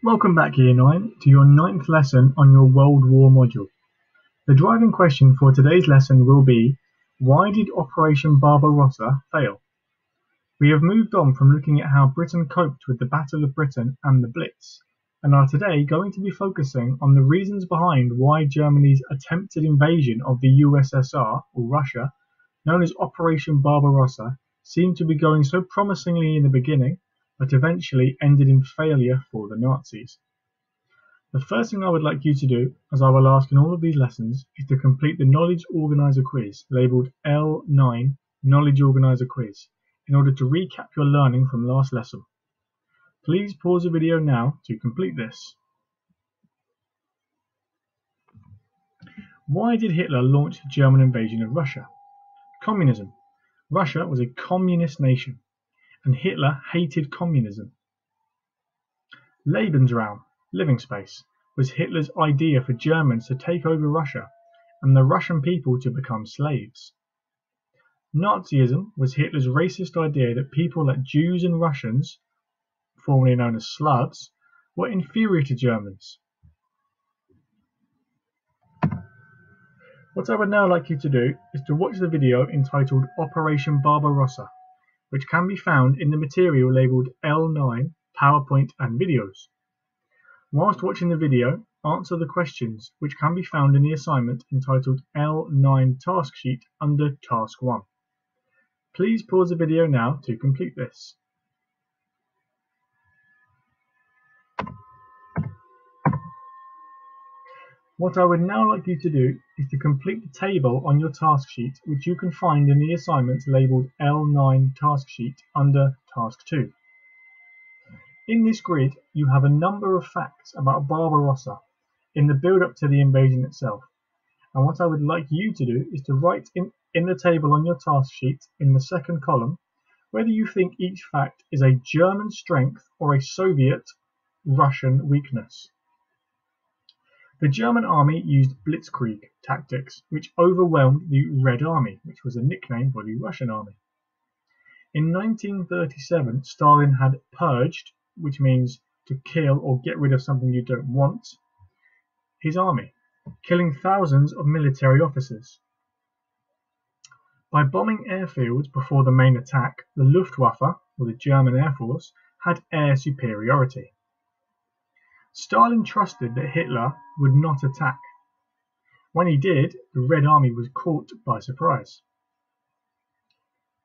Welcome back, Year 9, to your 9th lesson on your World War module. The driving question for today's lesson will be, why did Operation Barbarossa fail? We have moved on from looking at how Britain coped with the Battle of Britain and the Blitz, and are today going to be focusing on the reasons behind why Germany's attempted invasion of the USSR, or Russia, known as Operation Barbarossa, seemed to be going so promisingly in the beginning, but eventually ended in failure for the Nazis. The first thing I would like you to do, as I will ask in all of these lessons, is to complete the Knowledge Organizer quiz, labelled L9 Knowledge Organizer Quiz, in order to recap your learning from last lesson. Please pause the video now to complete this. Why did Hitler launch the German invasion of Russia? Communism. Russia was a communist nation, and Hitler hated communism. Lebensraum, living space, was Hitler's idea for Germans to take over Russia and the Russian people to become slaves. Nazism was Hitler's racist idea that people like Jews and Russians, formerly known as Slavs, were inferior to Germans. What I would now like you to do is to watch the video entitled Operation Barbarossa, which can be found in the material labelled L9 PowerPoint and Videos. Whilst watching the video, answer the questions which can be found in the assignment entitled L9 Task Sheet under Task 1. Please pause the video now to complete this. What I would now like you to do is to complete the table on your task sheet which you can find in the assignment labelled L9 Task Sheet under Task 2. In this grid you have a number of facts about Barbarossa in the build-up to the invasion itself, and what I would like you to do is to write in the table on your task sheet in the second column whether you think each fact is a German strength or a Soviet Russian weakness. The German army used blitzkrieg tactics, which overwhelmed the Red Army, which was a nickname for the Russian army. In 1937, Stalin had purged, which means to kill or get rid of something you don't want, his army, killing thousands of military officers. By bombing airfields before the main attack, the Luftwaffe, or the German Air Force, had air superiority. Stalin trusted that Hitler would not attack. When he did, the Red Army was caught by surprise.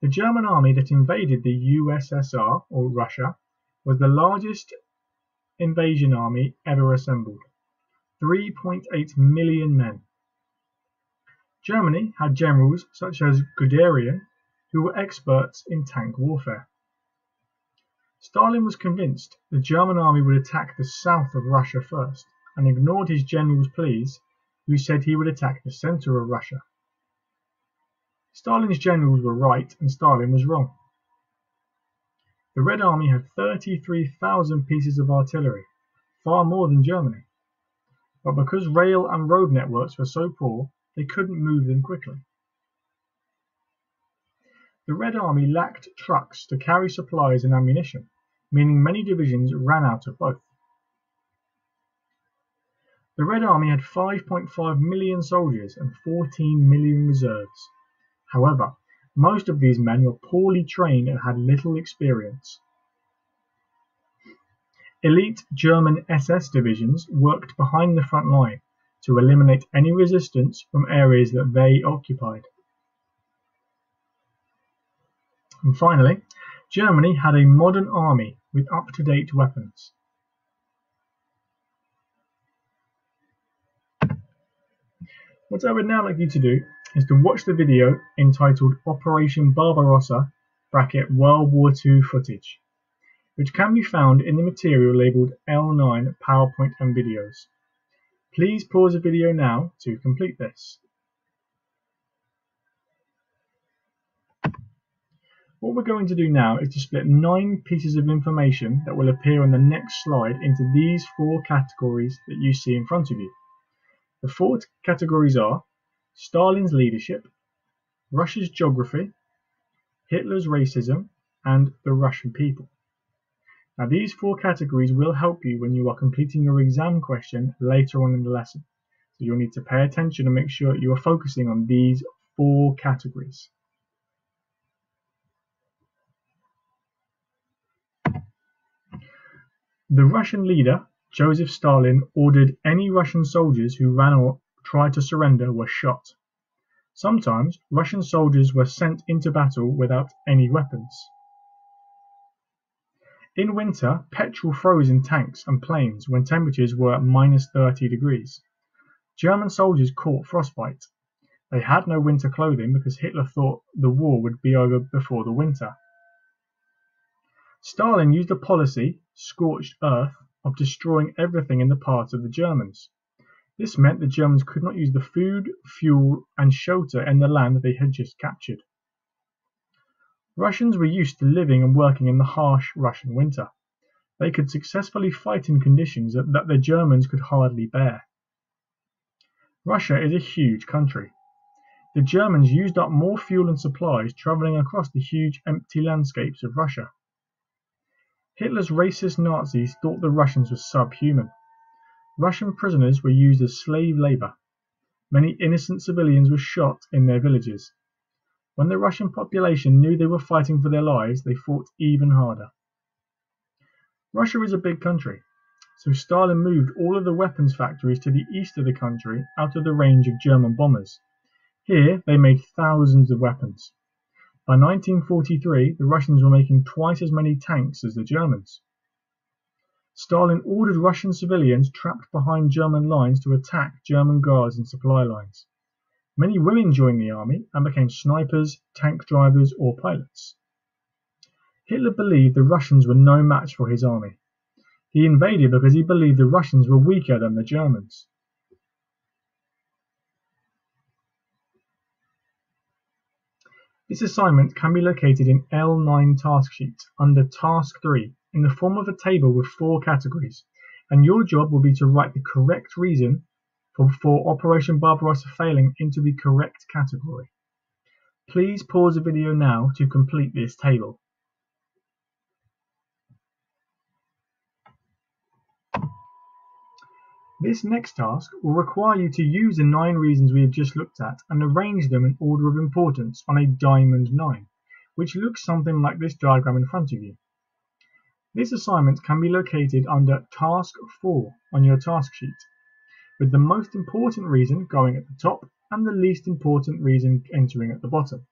The German army that invaded the USSR, or Russia, was the largest invasion army ever assembled, 3.8 million men. Germany had generals such as Guderian, who were experts in tank warfare. Stalin was convinced the German army would attack the south of Russia first, and ignored his general's pleas, who said he would attack the center of Russia. Stalin's generals were right and Stalin was wrong. The Red Army had 33,000 pieces of artillery, far more than Germany. But because rail and road networks were so poor, they couldn't move them quickly. The Red Army lacked trucks to carry supplies and ammunition, meaning many divisions ran out of both. The Red Army had 5.5 million soldiers and 14 million reserves. However, most of these men were poorly trained and had little experience. Elite German SS divisions worked behind the front line to eliminate any resistance from areas that they occupied. And finally, Germany had a modern army with up-to-date weapons. What I would now like you to do is to watch the video entitled Operation Barbarossa (World War II footage), which can be found in the material labelled L9 PowerPoint and Videos. Please pause the video now to complete this. What we're going to do now is to split 9 pieces of information that will appear on the next slide into these 4 categories that you see in front of you. The 4 categories are Stalin's leadership, Russia's geography, Hitler's racism, and the Russian people. Now these 4 categories will help you when you are completing your exam question later on in the lesson. So you'll need to pay attention and make sure you are focusing on these 4 categories. The Russian leader, Joseph Stalin, ordered any Russian soldiers who ran or tried to surrender were shot. Sometimes Russian soldiers were sent into battle without any weapons. In winter, petrol froze in tanks and planes when temperatures were -30 degrees. German soldiers caught frostbite. They had no winter clothing because Hitler thought the war would be over before the winter. Stalin used a policy, scorched earth, of destroying everything in the paths of the Germans. This meant the Germans could not use the food, fuel, and shelter in the land they had just captured. Russians were used to living and working in the harsh Russian winter. They could successfully fight in conditions that the Germans could hardly bear. Russia is a huge country. The Germans used up more fuel and supplies traveling across the huge empty landscapes of Russia. Hitler's racist Nazis thought the Russians were subhuman. Russian prisoners were used as slave labor. Many innocent civilians were shot in their villages. When the Russian population knew they were fighting for their lives, they fought even harder. Russia is a big country, so Stalin moved all of the weapons factories to the east of the country out of the range of German bombers. Here they made thousands of weapons. By 1943, the Russians were making twice as many tanks as the Germans. Stalin ordered Russian civilians trapped behind German lines to attack German guards and supply lines. Many women joined the army and became snipers, tank drivers, or pilots. Hitler believed the Russians were no match for his army. He invaded because he believed the Russians were weaker than the Germans. This assignment can be located in L9 task sheet under Task 3 in the form of a table with 4 categories, and your job will be to write the correct reason for Operation Barbarossa failing into the correct category. Please pause the video now to complete this table. This next task will require you to use the 9 reasons we have just looked at and arrange them in order of importance on a diamond 9, which looks something like this diagram in front of you. This assignment can be located under Task 4 on your task sheet, with the most important reason going at the top and the least important reason entering at the bottom.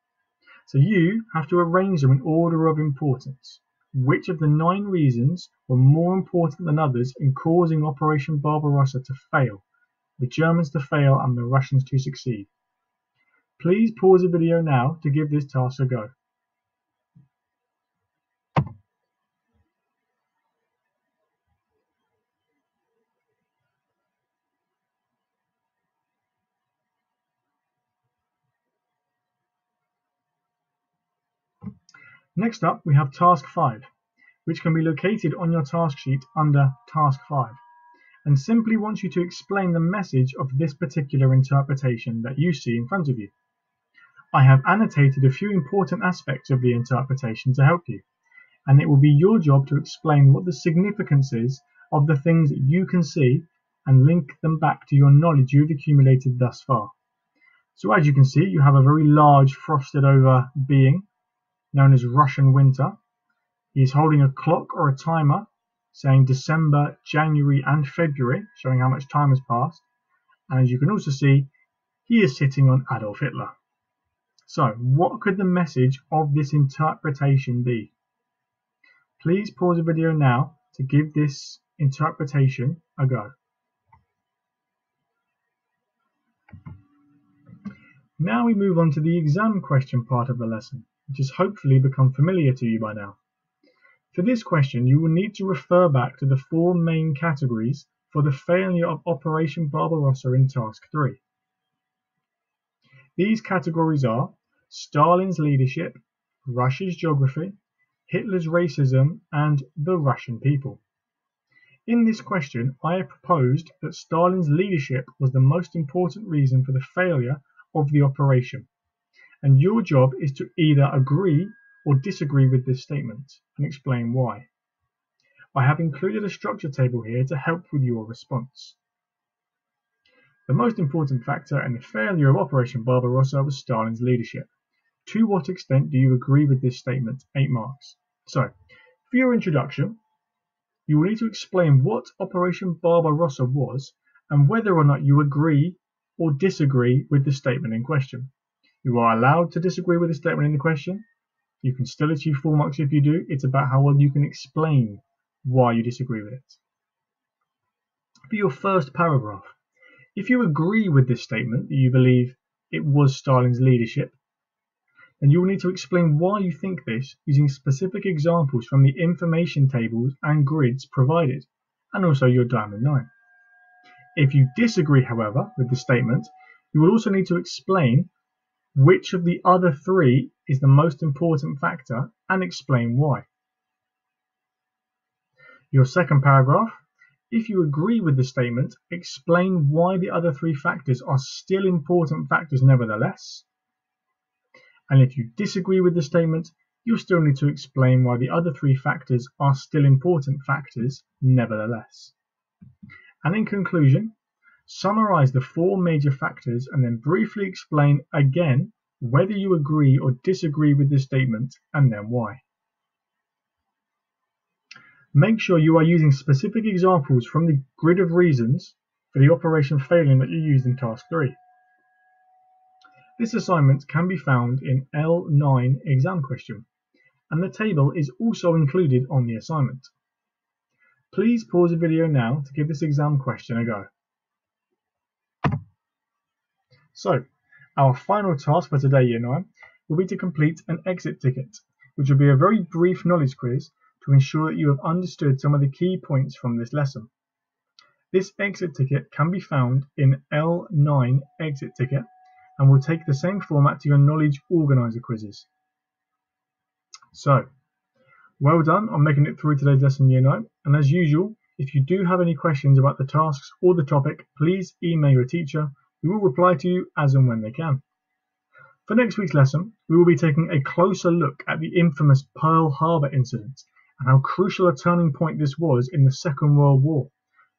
So you have to arrange them in order of importance. Which of the 9 reasons were more important than others in causing Operation Barbarossa to fail, the Germans to fail and the Russians to succeed? Please pause the video now to give this task a go. Next up, we have Task 5, which can be located on your task sheet under Task 5, and simply wants you to explain the message of this particular interpretation that you see in front of you. I have annotated a few important aspects of the interpretation to help you, and it will be your job to explain what the significance is of the things that you can see and link them back to your knowledge you've accumulated thus far. So as you can see, you have a very large frosted over being known as Russian winter. He is holding a clock or a timer saying December, January and February, showing how much time has passed. And as you can also see, he is sitting on Adolf Hitler. So what could the message of this interpretation be? Please pause the video now to give this interpretation a go. Now we move on to the exam question part of the lesson, which has hopefully become familiar to you by now. For this question, you will need to refer back to the 4 main categories for the failure of Operation Barbarossa in Task 3. These categories are Stalin's leadership, Russia's geography, Hitler's racism, and the Russian people. In this question, I have proposed that Stalin's leadership was the most important reason for the failure of the operation, and your job is to either agree or disagree with this statement and explain why. I have included a structure table here to help with your response. The most important factor in the failure of Operation Barbarossa was Stalin's leadership. To what extent do you agree with this statement? 8 marks. So, for your introduction, you will need to explain what Operation Barbarossa was and whether or not you agree or disagree with the statement in question. You are allowed to disagree with the statement in the question. You can still achieve 4 marks if you do. It's about how well you can explain why you disagree with it. For your first paragraph, if you agree with this statement that you believe it was Stalin's leadership, then you will need to explain why you think this using specific examples from the information tables and grids provided, and also your Diamond 9. If you disagree, however, with the statement, you will also need to explain which of the other 3 is the most important factor and explain why. Your second paragraph, if you agree with the statement, explain why the other 3 factors are still important factors nevertheless. And if you disagree with the statement, you'll still need to explain why the other 3 factors are still important factors nevertheless. And in conclusion, summarize the 4 major factors and then briefly explain again whether you agree or disagree with the statement and then why. Make sure you are using specific examples from the grid of reasons for the operation failing that you used in task 3. This assignment can be found in L9 exam question, and the table is also included on the assignment. Please pause the video now to give this exam question a go. So, our final task for today, Year 9, will be to complete an exit ticket, which will be a very brief knowledge quiz to ensure that you have understood some of the key points from this lesson. This exit ticket can be found in L9 exit ticket and will take the same format to your knowledge organizer quizzes. So, well done on making it through today's lesson, Year 9, and as usual, if you do have any questions about the tasks or the topic, please email your teacher, who will reply to you as and when they can. For next week's lesson, we will be taking a closer look at the infamous Pearl Harbor incident and how crucial a turning point this was in the Second World War,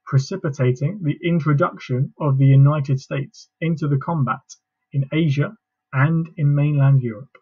precipitating the introduction of the United States into the combat in Asia and in mainland Europe.